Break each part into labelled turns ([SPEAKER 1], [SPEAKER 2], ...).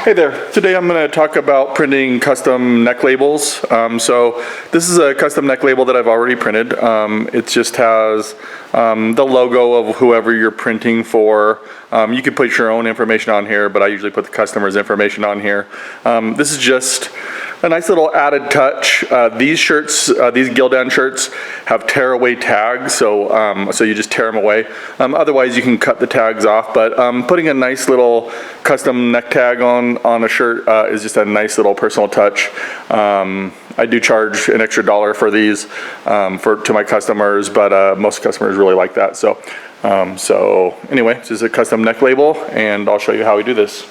[SPEAKER 1] Hey there, today I'm going to talk about printing custom neck labels. So this is a custom neck label that I've already printed. It just has the logo of whoever you're printing for. You can put your own information on here, but I usually put the customer's information on here. This is just a nice little added touch. These shirts, these Gildan shirts, have tear-away tags, so you just tear them away. Otherwise, you can cut the tags off, but putting a nice little custom neck tag on a shirt is just a nice little personal touch. I do charge an extra $1 for these to my customers, but most customers really like that. So anyway, this is a custom neck label, and I'll show you how we do this.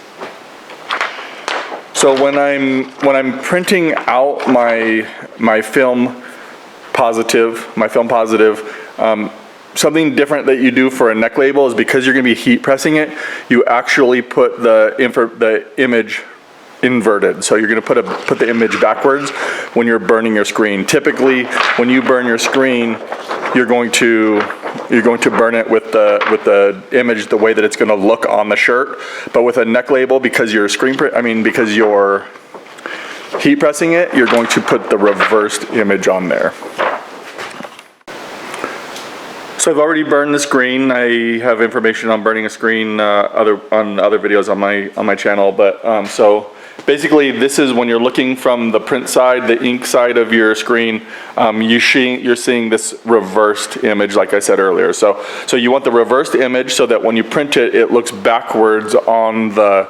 [SPEAKER 1] So when I'm printing out my film positive, something different that you do for a neck label is because you're going to be heat pressing it, you actually put the image inverted. So you're going to put the image backwards when you're burning your screen. Typically, when you burn your screen, you're going to burn it with the image the way that it's going to look on the shirt. But with a neck label, because you're because you're heat pressing it, you're going to put the reversed image on there. So I've already burned the screen. I have information on burning a screen on other videos on my channel. But so basically, this is when you're looking from the print side, the ink side of your screen. You're seeing this reversed image, like I said earlier. So you want the reversed image so that when you print it, it looks backwards on the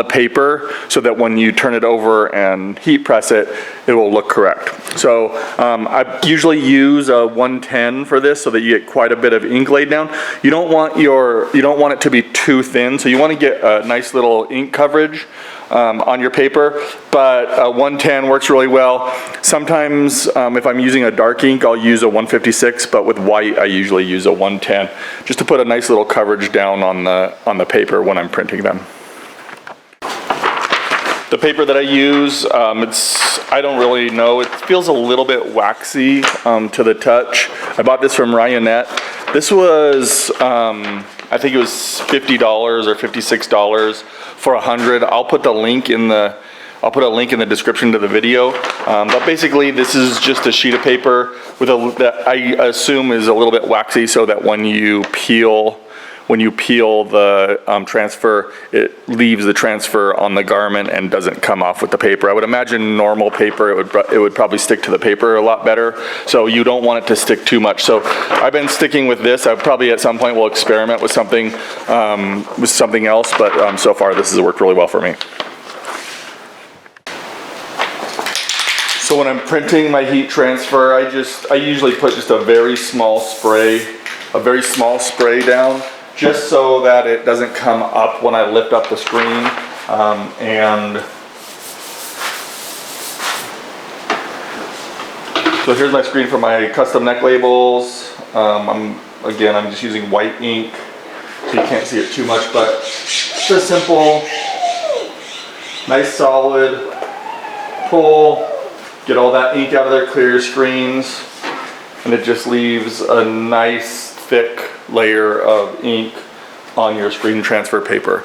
[SPEAKER 1] paper, so that when you turn it over and heat press it, it will look correct. So I usually use a 110 for this, so that you get quite a bit of ink laid down. You don't want it to be too thin, so you want to get a nice little ink coverage on your paper, but a 110 works really well. Sometimes if I'm using a dark ink, I'll use a 156, but with white I usually use a 110, just to put a nice little coverage down on the paper when I'm printing them. The paper that I use, I don't really know, it feels a little bit waxy to the touch. I bought this from Ryanette. This was, I think it was $50 or $56 for 100. I'll put a link in the description to the video. But basically, this is just a sheet of paper that I assume is a little bit waxy, so that when you peel the transfer, it leaves the transfer on the garment and doesn't come off with the paper. I would imagine normal paper, it would probably stick to the paper a lot better, so you don't want it to stick too much. So I've been sticking with this. I probably at some point will experiment with something else, but so far this has worked really well for me. So when I'm printing my heat transfer, I usually put just a very small spray down, just so that it doesn't come up when I lift up the screen. And so here's my screen for my custom neck labels. I'm just using white ink, so you can't see it too much, but just a simple, nice solid pull, get all that ink out of there, clear your screens, and it just leaves a nice thick layer of ink on your screen transfer paper.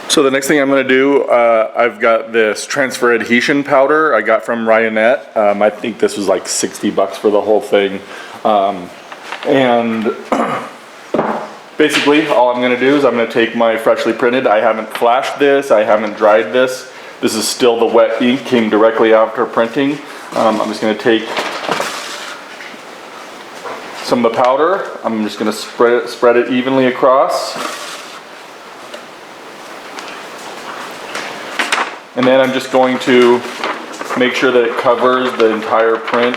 [SPEAKER 1] So the next thing I'm going to do, I've got this transfer adhesion powder I got from Ryanette. I think this was like $60 for the whole thing. And basically all I'm going to do is I'm going to take my freshly printed, I haven't flashed this, I haven't dried this. This is still the wet ink, came directly after printing. I'm just going to take some of the powder. I'm just going to spread it evenly across. And then I'm just going to make sure that it covers the entire print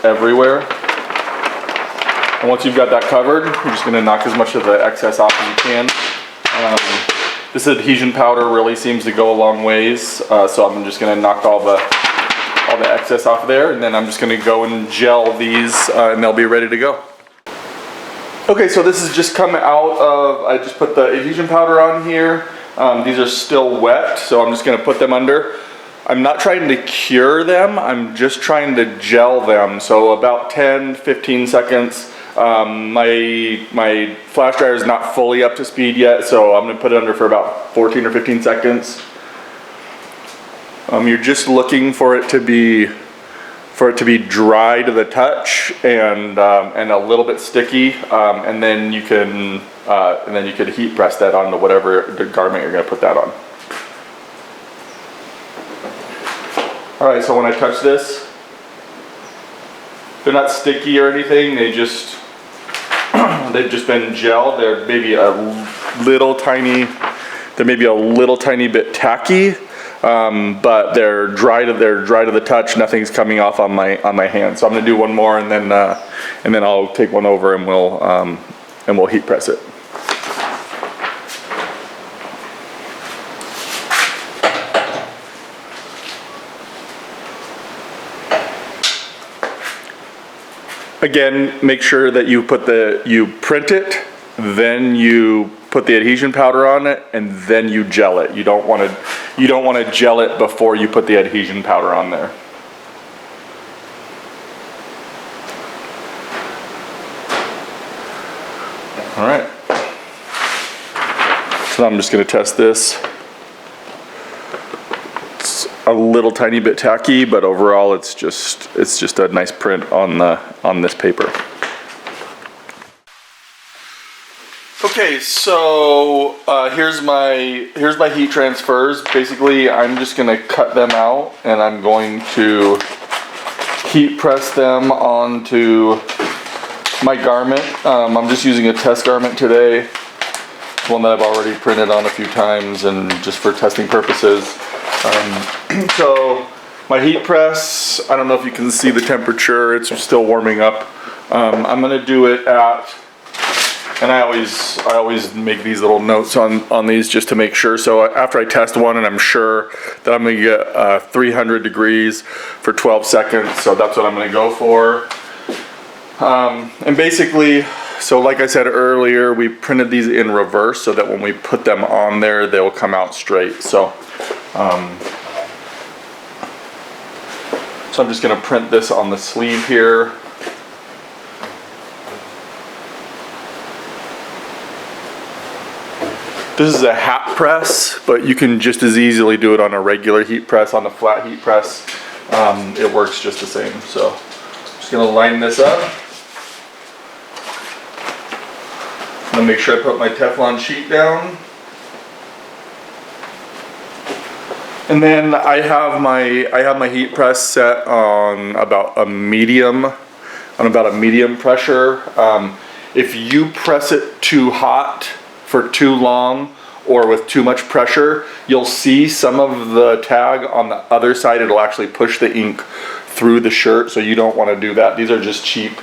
[SPEAKER 1] everywhere. And once you've got that covered, you're just going to knock as much of the excess off as you can. This adhesion powder really seems to go a long ways, so I'm just going to knock all the excess off there, and then I'm just going to go and gel these, and they'll be ready to go. Okay, so this has just come out of, I just put the adhesion powder on here. These are still wet, so I'm just going to put them under. I'm not trying to cure them, I'm just trying to gel them. So about 10-15 seconds My flash dryer is not fully up to speed yet, so I'm gonna put it under for about 14 or 15 seconds. You're just looking for it to be dry to the touch and a little bit sticky, and then you can heat press that onto whatever the garment you're going to put that on. All right, so when I touch this, they're not sticky or anything. They've just been gelled. They're maybe a little tiny bit tacky. But they're dry to the touch. Nothing's coming off on my hand. So I'm gonna do one more, and then I'll take one over and we'll heat press it. Again, make sure that you print it, then you put the adhesion powder on it, and then you gel it. You don't want to gel it before you put the adhesion powder on there. All right. So I'm just going to test this. It's a little tiny bit tacky, but overall it's just a nice print on this paper. Okay, so here's my heat transfers. Basically, I'm just going to cut them out, and I'm going to heat press them onto my garment. I'm just using a test garment today, one that I've already printed on a few times, and just for testing purposes. So my heat press, I don't know if you can see the temperature. It's still warming up. I'm going to do it at. And I always make these little notes on these just to make sure. So after I test one and I'm sure that I'm gonna get 300 degrees for 12 seconds, so that's what I'm gonna go for. And basically, so like I said earlier, we printed these in reverse so that when we put them on there, they'll come out straight. So I'm just gonna print this on the sleeve here. This is a hat press, but you can just as easily do it on a regular heat press, on a flat heat press. It works just the same. So I'm just gonna line this up. I'm gonna make sure I put my Teflon sheet down. And then I have my heat press set on about a medium pressure. If you press it too hot for too long or with too much pressure, you'll see some of the tag on the other side. It'll actually push the ink through the shirt, so you don't want to do that. These are just cheap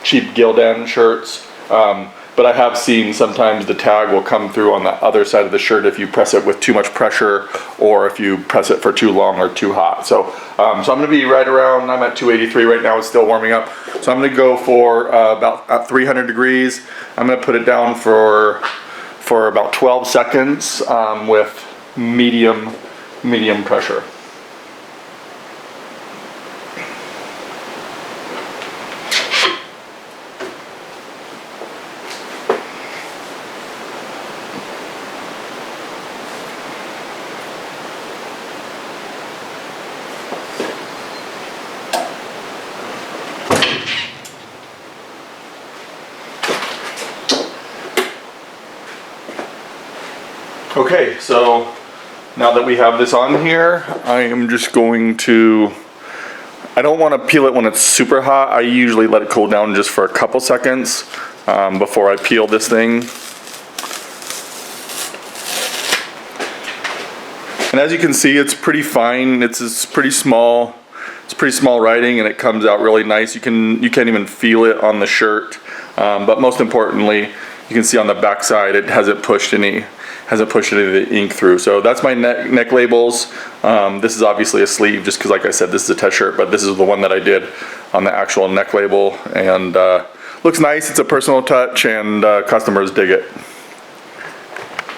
[SPEAKER 1] Gildan shirts. But I have seen sometimes the tag will come through on the other side of the shirt if you press it with too much pressure or if you press it for too long or too hot. So I'm going to be right around, I'm at 283 right now, it's still warming up. So I'm going to go for about 300 degrees. I'm going to put it down for about 12 seconds with medium pressure. Okay, so now that we have this on here, I am just going to, I don't want to peel it when it's super hot. I usually let it cool down just for a couple seconds before I peel this thing. And as you can see, it's pretty fine. It's pretty small. It's pretty small writing, and it comes out really nice. You can't even feel it on the shirt. But most importantly, you can see on the back side it hasn't pushed any of the ink through. So that's my neck labels. This is obviously a sleeve just because, like I said, this is a test shirt, but this is the one that I did on the actual neck label, and looks nice. It's a personal touch, and customers dig it.